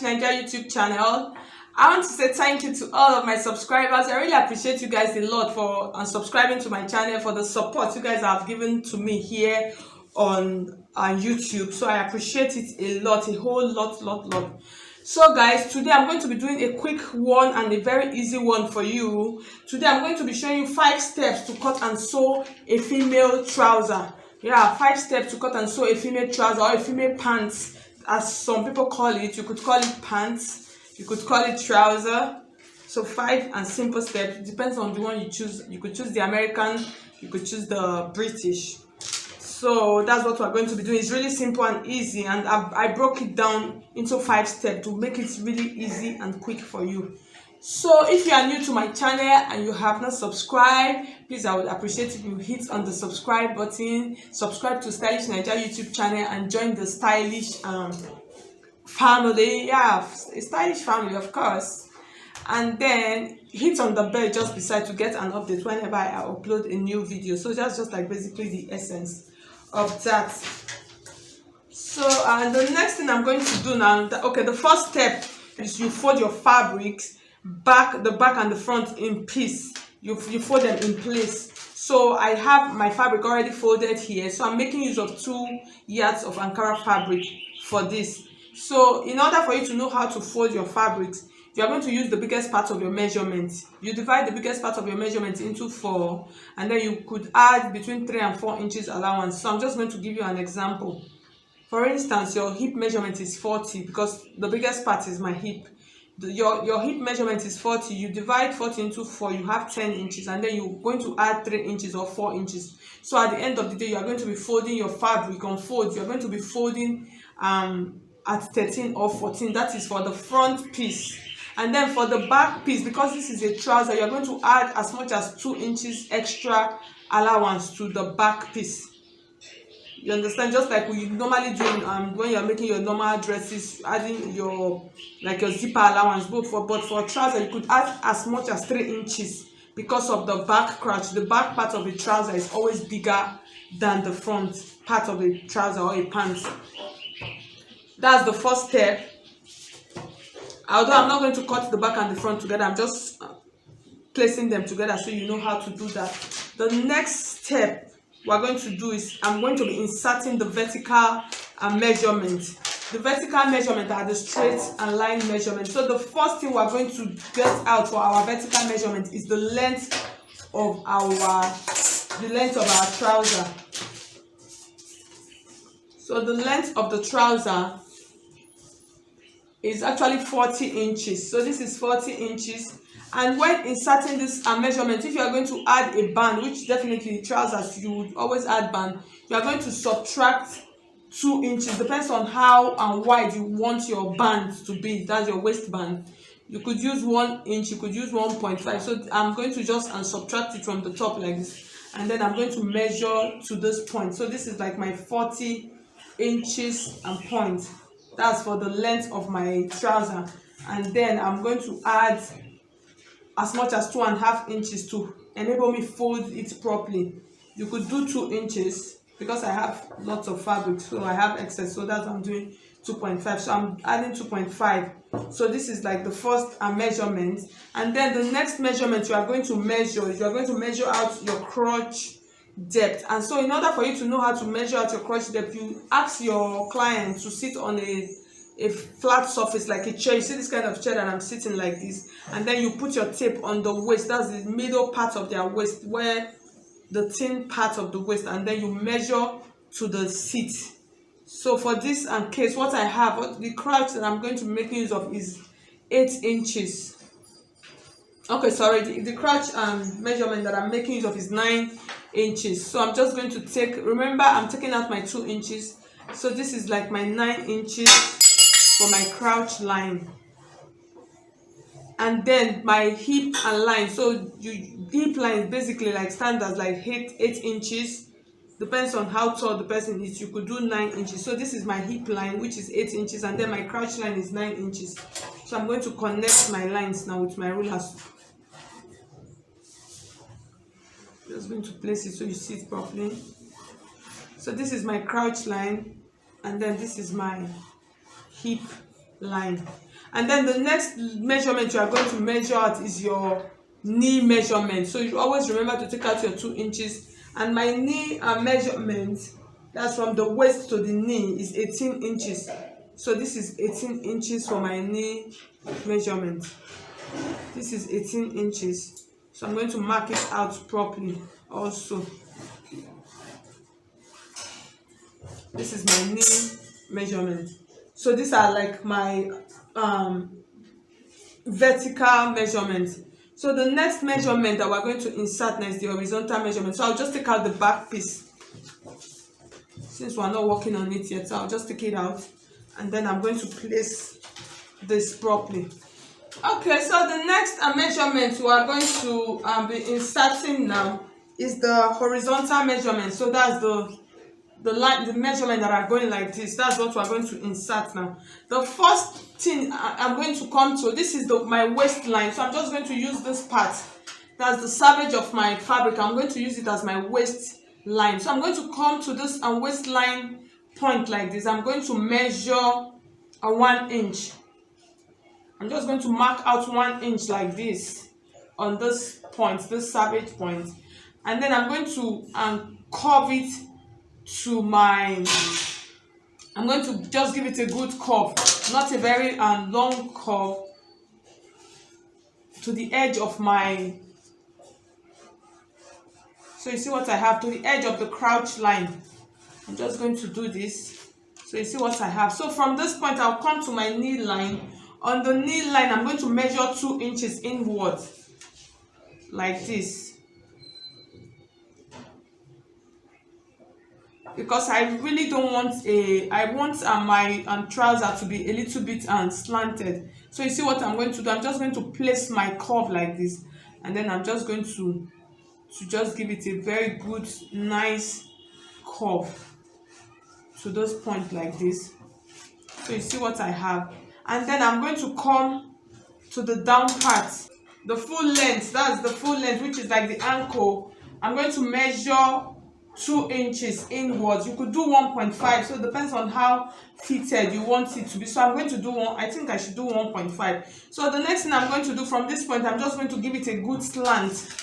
Naija YouTube channel. I want to say thank you to all of my subscribers. I really appreciate you guys a lot for subscribing to my channel, for the support you guys have given to me here on YouTube. So I appreciate it a lot, a whole lot. So guys, today I'm going to be doing a quick one and a very easy one for you. Today I'm going to be showing you 5 steps to cut and sew a female trouser. Yeah, 5 steps to cut and sew a female trouser or a female pants, as some people call it. You could call it pants, you could call it trouser. So 5 and simple steps. It depends on the one you choose. You could choose the American, you could choose the British. So that's what we're going to be doing. It's really simple and easy, and I broke it down into 5 steps to make it really easy and quick for you. So if you are new to my channel and you have not subscribed, please, I would appreciate if you hit on the subscribe button, subscribe to Stylish Naija YouTube channel, and join the stylish family. Yeah, a stylish family, of course. And then hit on the bell just beside to get an update whenever I upload a new video. So that's just like basically the essence of that. So the next thing I'm going to do now, the first step is you fold your fabrics, the back and the front in piece. You fold them in place. So I have my fabric already folded here, so I'm making use of 2 yards of Ankara fabric for this. So in order for you to know how to fold your fabrics, you are going to use the biggest part of your measurement. You divide the biggest part of your measurement into 4, and then you could add between 3 and 4 inches allowance. So I'm just going to give you an example. For instance, your hip measurement is 40 because the biggest part is my hip. Your hip measurement is 40. You divide 40 into 4, you have 10 inches, and then you're going to add 3 inches or 4 inches. So at the end of the day, you are going to be folding your fabric on folds. You're going to be folding at 13 or 14. That is for the front piece. And then for the back piece, because this is a trouser, you're going to add as much as 2 inches extra allowance to the back piece. You understand? Just like we normally do when you're making your normal dresses, adding your zipper allowance. But for trouser, you could add as much as 3 inches because of the back crotch. The back part of a trouser is always bigger than the front part of a trouser or a pants. That's the first step. Although I'm not going to cut the back and the front together, I'm just placing them together so you know how to do that. The next step we're going to do is I'm going to be inserting the vertical measurement. The vertical measurement are the straight and line measurement. So the first thing we're going to get out for our vertical measurement is the length of our trouser. So the length of the trouser is actually 40 inches. So this is 40 inches. And when inserting this measurement, if you are going to add a band, which definitely trousers you would always add band, you are going to subtract 2 inches. Depends on how and wide you want your band to be. That's your waistband. You could use 1 inch, you could use 1.5. So I'm going to just subtract it from the top like this, and then I'm going to measure to this point. So this is like my 40 inches and point. That's for the length of my trouser. And then I'm going to add as much as 2.5 inches to enable me fold it properly. You could do 2 inches because I have lots of fabric, so I have excess, so that's why I'm doing 2.5. So I'm adding 2.5. So this is like the first measurement. And then the next measurement you are going to measure is you are going to measure out your crotch depth. And so in order for you to know how to measure out your crotch depth, you ask your client to sit on a flat surface like a chair. You see this kind of chair that I'm sitting like this, and then you put your tape on the waist. That's the middle part of their waist, where the thin part of the waist, and then you measure to the seat. So for this case, what I have, the crotch that I'm going to make use of is 8 inches. Okay, sorry, the crotch measurement that I'm making use of is 9 inches. So I'm just going to take, remember I'm taking out my 2 inches. So this is like my 9 inches for my crotch line. And then my hip and line. So hip line is basically like standards, like 8 inches. Depends on how tall the person is. You could do 9 inches. So this is my hip line, which is 8 inches, and then my crotch line is 9 inches. So I'm going to connect my lines now with my rulers. Just going to place it so you see it properly. So this is my crotch line, and then this is my hip line. And then the next measurement you are going to measure out is your knee measurement. So you always remember to take out your 2 inches. And my knee measurement, that's from the waist to the knee, is 18 inches. So this is 18 inches for my knee measurement. This is 18 inches. So I'm going to mark it out properly also. This is my knee measurement. So these are like my vertical measurement. So the next measurement that we're going to insert next is the horizontal measurement. So I'll just take out the back piece. Since we're not working on it yet, so I'll just take it out. And then I'm going to place this properly. Okay, so the next measurement we are going to be inserting now is the horizontal measurement. So that's the line, the measurement that are going like this. That's what we're going to insert now. The first thing I'm going to come to, this is my waistline. So I'm just going to use this part. That's the savage of my fabric. I'm going to use it as my waistline. So I'm going to come to this waistline point like this. I'm going to measure a 1 inch. I'm just going to mark out 1 inch like this on this point, this savage point. And then I'm going to curve it to my, I'm going to just give it a good curve, not a very long curve, to the edge of my, so you see what I have, to the edge of the crouch line. I'm just going to do this. So you see what I have. So from this point, I'll come to my knee line. On the knee line, I'm going to measure 2 inches inward, like this. Because I really don't want I want my trouser to be a little bit slanted. So you see what I'm going to do? I'm just going to place my curve like this. And then I'm just going to just give it a very good, nice curve to this point like this. So you see what I have. And then I'm going to come to the down part, the full length. That's the full length, which is like the ankle. I'm going to measure 2 inches inwards. You could do 1.5, so it depends on how fitted you want it to be. So I'm going to do I think I should do 1.5. So the next thing I'm going to do from this point, I'm just going to give it a good slant.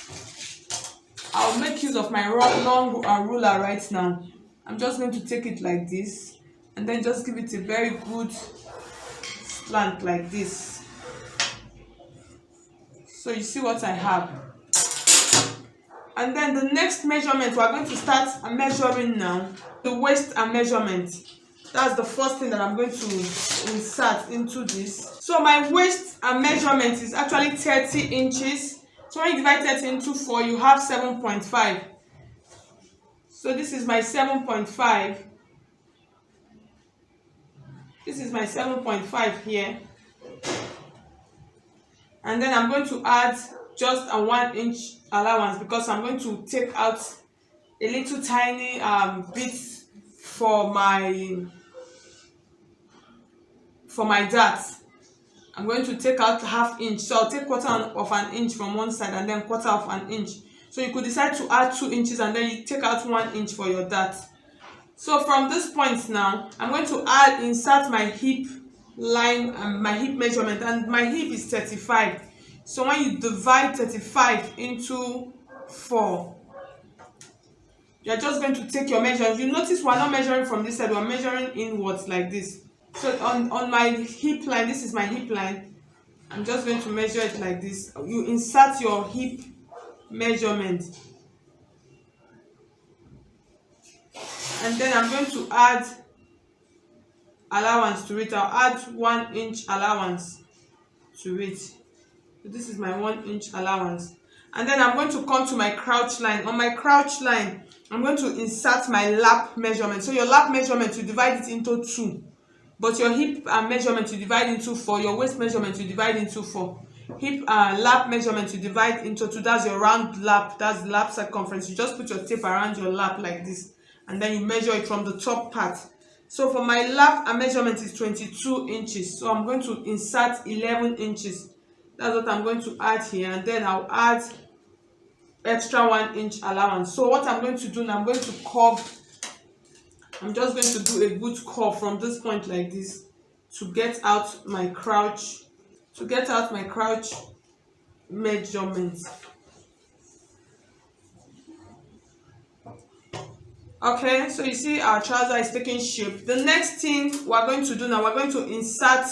I'll make use of my long ruler right now. I'm just going to take it like this and then just give it a very good slant like this. So you see what I have. And then the next measurement, we're going to start measuring now. The waist measurement. That's the first thing that I'm going to insert into this. So my waist measurement is actually 30 inches. So when you divide 30 into 4, you have 7.5. So this is my 7.5. This is my 7.5 here. And then I'm going to add just a 1 inch allowance because I'm going to take out a little tiny bit for my dart. I'm going to take out ½ inch. So I'll take 1/4 of an inch from one side and then 1/4 of an inch. So you could decide to add 2 inches and then you take out 1 inch for your dart. So from this point now, I'm going to insert my hip line and my hip measurement, and my hip is 35. So when you divide 35 into 4, you're just going to take your measurement. You notice we're not measuring from this side, we're measuring inwards like this. So on my hip line, this is my hip line, I'm just going to measure it like this. You insert your hip measurement. And then I'm going to add allowance to it. I'll add 1 inch allowance to it. So this is my 1 inch allowance. And then I'm going to come to my crouch line. On my crouch line, I'm going to insert my lap measurement. So your lap measurement, you divide it into 2. But your hip measurement, you divide into 4. Your waist measurement, you divide into 4. Hip lap measurement, you divide into 2. That's your round lap. That's the lap circumference. You just put your tape around your lap like this. And then you measure it from the top part. So for my lap measurement is 22 inches. So I'm going to insert 11 inches. That's what I'm going to add here. And then I'll add extra 1 inch allowance. So what I'm going to do now, I'm going to curve. I'm just going to do a good curve from this point like this to get out my crouch measurement. Okay, so you see our trouser is taking shape. The next thing we're going to do now, we're going to insert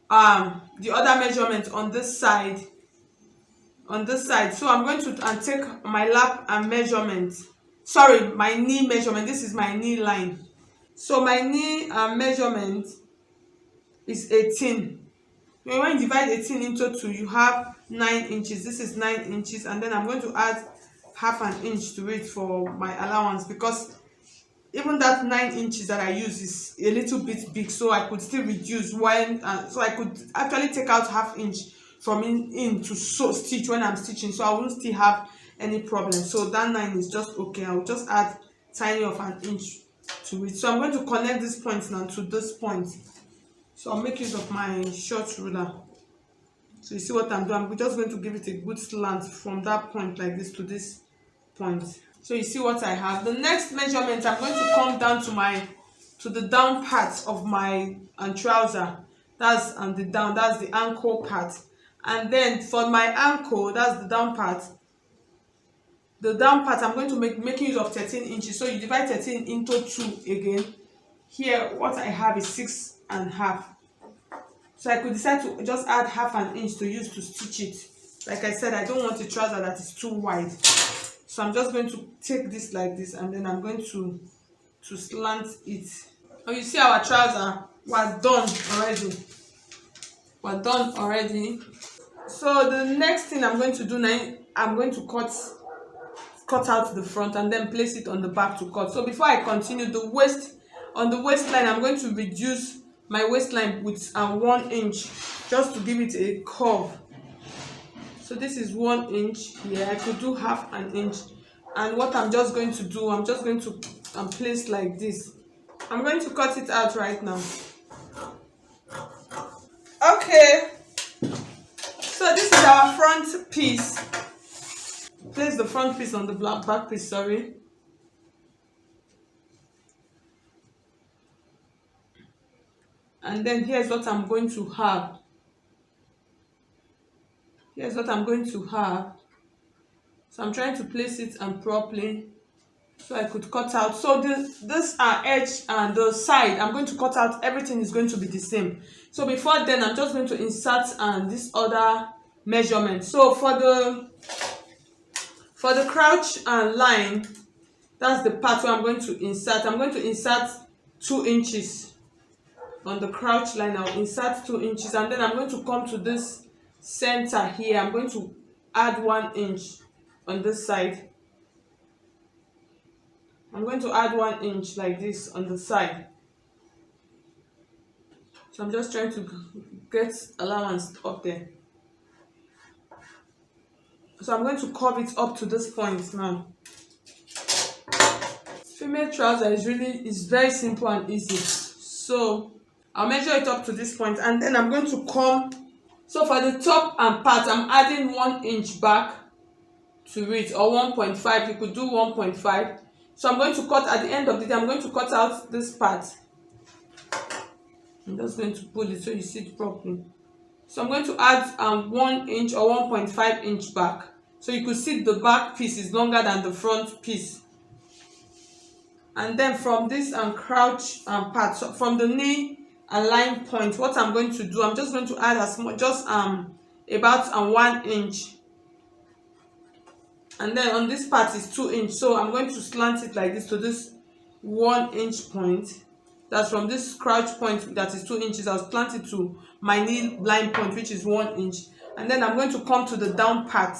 the other measurement on this side. So I'm going to take my lap and measurement, sorry, my knee measurement. This is my knee line. So my knee measurement is 18. When you divide 18 into 2, you have 9 inches. This is 9 inches, and then I'm going to add half an inch to it for my allowance, because even that 9 inches that I use is a little bit big, so I could still reduce when so I could actually take out half inch from in to stitch when I'm stitching, so I won't still have any problem. So that 9 is just okay. I'll just add tiny of an inch to it. So I'm going to connect this point now to this point. So I'll make use of my short ruler. So you see what I'm doing? I'm just going to give it a good slant from that point like this to this point. So you see what I have. The next measurement, I'm going to come down to the down part of my trouser. That's that's the ankle part. And then for my ankle, that's the down part. The down part, I'm going to making use of 13 inches. So you divide 13 into 2 again. Here, what I have is 6.5. So I could decide to just add half an inch to use to stitch it. Like I said, I don't want a trouser that is too wide. So I'm just going to take this like this, and then I'm going to slant it. Oh, you see our trouser, we're done already. So the next thing I'm going to do now, I'm going to cut out the front and then place it on the back to cut. So before I continue, on the waistline, I'm going to reduce my waistline with 1 inch just to give it a curve. So this is 1 inch here. I could do half an inch, and what I'm just going to do, I'm just going to place like this. I'm going to cut it out right now. Okay, so this is our front piece. Place the front piece on the back piece, sorry. And then here's what I'm going to have. So I'm trying to place it properly so I could cut out. So this edge and the side, I'm going to cut out. Everything is going to be the same. So before then, I'm just going to insert this other measurement. So for the crouch line, that's the part where I'm going to insert. I'm going to insert 2 inches on the crouch line. I'll insert 2 inches, and then I'm going to come to this center here. I'm going to add 1 inch on this side. I'm going to add 1 inch like this on the side. So I'm just trying to get allowance up there. So I'm going to curve it up to this point now. Female trouser is very simple and easy. So I'll measure it up to this point, and then I'm going to come. So for the top and part, I'm adding 1 inch back to it, or 1.5. You could do 1.5. So I'm going to cut at the end of the day. I'm going to cut out this part. I'm just going to pull it so you see it properly. So I'm going to add 1 inch or 1.5 inch back. So you could see the back piece is longer than the front piece. And then from this crouch part, so from the knee line point, what I'm going to do, I'm just going to add about 1 inch. And then on this part is 2 inch. So I'm going to slant it like this to this 1 inch point. That's from this crouch point that is 2 inches. I'll slant it to my knee line point, which is 1 inch. And then I'm going to come to the down part,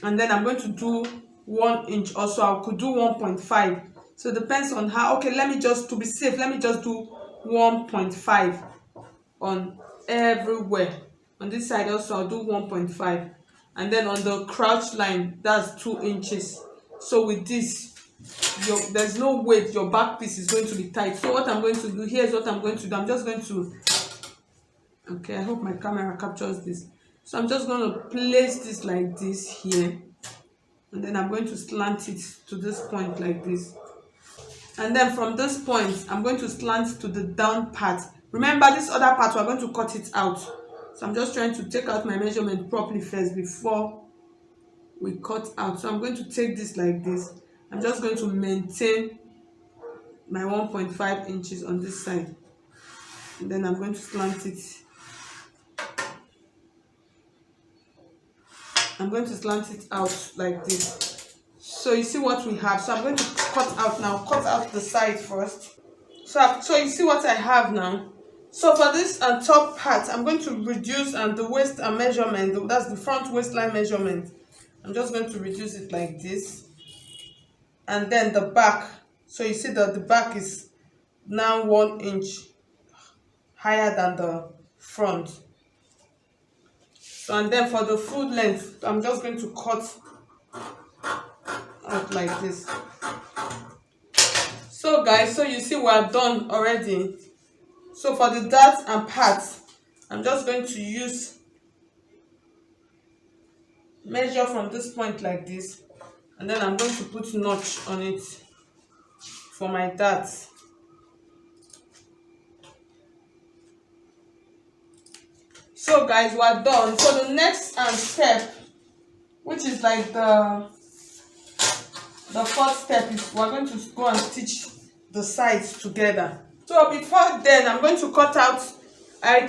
and then I'm going to do 1 inch also. I could do 1.5. So it depends on how. Okay, to be safe, let me just do 1.5 on everywhere. On this side also, I'll do 1.5. And then on the crouch line, that's 2 inches. So with this, there's no weight, your back piece is going to be tight. So what I'm going to do, here's what I'm going to do. I'm just going to, okay, I hope my camera captures this. So I'm just going to place this like this here, and then I'm going to slant it to this point like this. And then from this point, I'm going to slant to the down part Remember, this other part we're going to cut it out. So I'm just trying to take out my measurement properly first before we cut out. So I'm going to take this like this. I'm just going to maintain my 1.5 inches on this side, and then I'm going to slant it. I'm going to slant it out like this. So you see what we have. So I'm going to cut out now. Cut out the side first. So you see what I have now. So for this top part, I'm going to reduce the waist measurement. That's the front waistline measurement. I'm just going to reduce it like this. And then the back. So you see that the back is now 1 inch higher than the front. So, and then for the full length, I'm just going to cut out like this. So guys, so you see we are done already. So for the darts and pads, I'm just going to measure from this point like this, and then I'm going to put notch on it for my darts. So guys, we are done. So the next step, which is like the fourth step, is we're going to go and stitch the sides together. So before then, I'm going to cut out a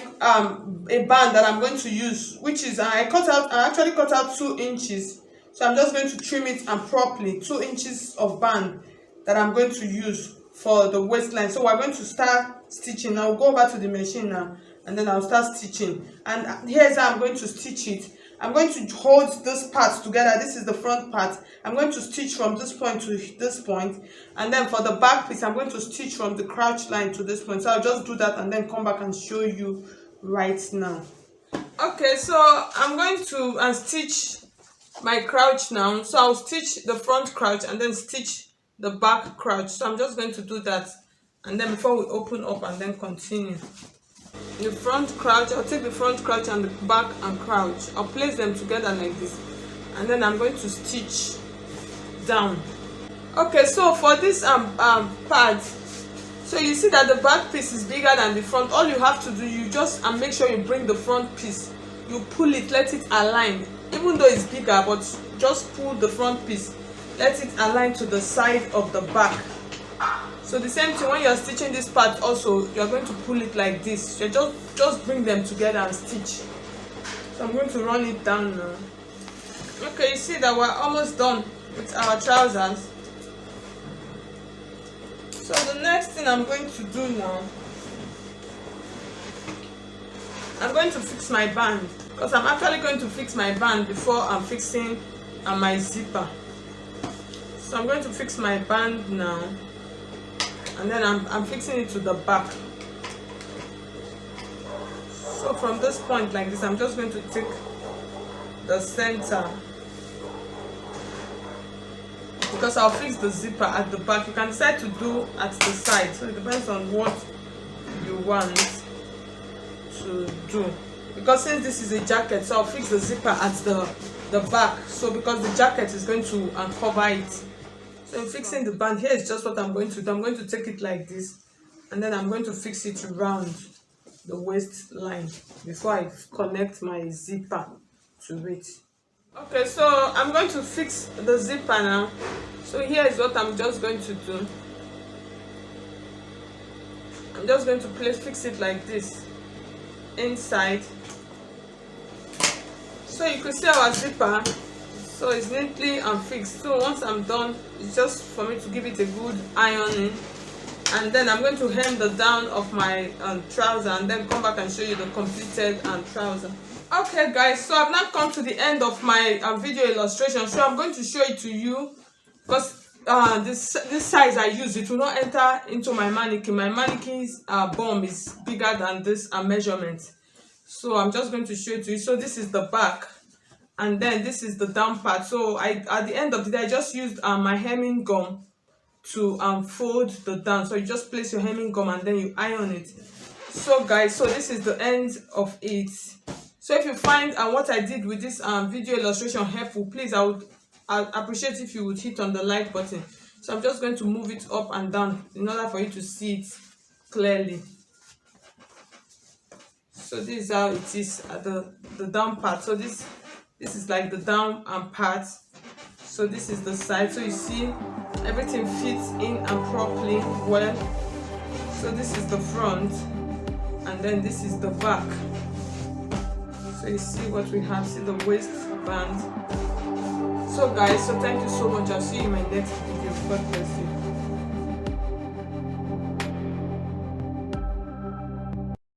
band that I'm going to use, which is I actually cut out 2 inches. So I'm just going to trim it properly, 2 inches of band that I'm going to use for the waistline. So we're going to start stitching. I'll go over to the machine now, and then I'll start stitching. And here's how I'm going to stitch it. I'm going to hold this part together. This is the front part. I'm going to stitch from this point to this point, and then for the back piece, I'm going to stitch from the crouch line to this point. So I'll just do that and then come back and show you right now. Okay, so I'm going to stitch my crouch now. So I'll stitch the front crouch and then stitch the back crouch. So I'm just going to do that, and then before we open up and then continue. The front crouch, I'll take the front crouch and the back and crouch. I'll place them together like this, and then I'm going to stitch down. Okay, so for this pad, so you see that the back piece is bigger than the front. All you have to do, you just make sure you bring the front piece, you pull it, let it align. Even though it's bigger, but just pull the front piece, let it align to the side of the back. So the same thing when you're stitching this part also, you're going to pull it like this. You just bring them together and stitch. So I'm going to run it down now. Okay, you see that we're almost done with our trousers. So the next thing I'm going to do now, I'm going to fix my band, because I'm actually going to fix my band before I'm fixing my zipper. So I'm going to fix my band now, and then I'm fixing it to the back. So from this point like this, I'm just going to take the center, because I'll fix the zipper at the back. You can decide to do at the side, so it depends on what you want to do. Because since this is a jacket, so I'll fix the zipper at the back, so because the jacket is going to cover it. So I'm fixing the band. Here is just what I'm going to do. I'm going to take it like this, and then I'm going to fix it around the waistline before I connect my zipper to it. Okay, so I'm going to fix the zipper now. So here is what I'm just going to do. I'm just going to fix it like this inside. So you can see our zipper. So it's neatly fixed. So once I'm done, it's just for me to give it a good ironing, and then I'm going to hem the down of my trouser, and then come back and show you the completed trouser. Okay guys, so I've now come to the end of my video illustration. So I'm going to show it to you, because this size I use, it will not enter into my mannequin. My mannequin's bum is bigger than this measurement. So I'm just going to show it to you. So this is the back, and then this is the down part. So at the end of the day, I just used my hemming gum to fold the down. So you just place your hemming gum and then you iron it. So guys, so this is the end of it. So if you find what I did with this video illustration helpful, please, I'd appreciate if you would hit on the like button. So I'm just going to move it up and down in order for you to see it clearly. So this is how it is at the down part. So this is like the down and part. So this is the side. So you see everything fits in and properly well. So this is the front, and then this is the back. So you see what we have. See the waistband. So guys, so thank you so much. I'll see you in my next video. God bless you.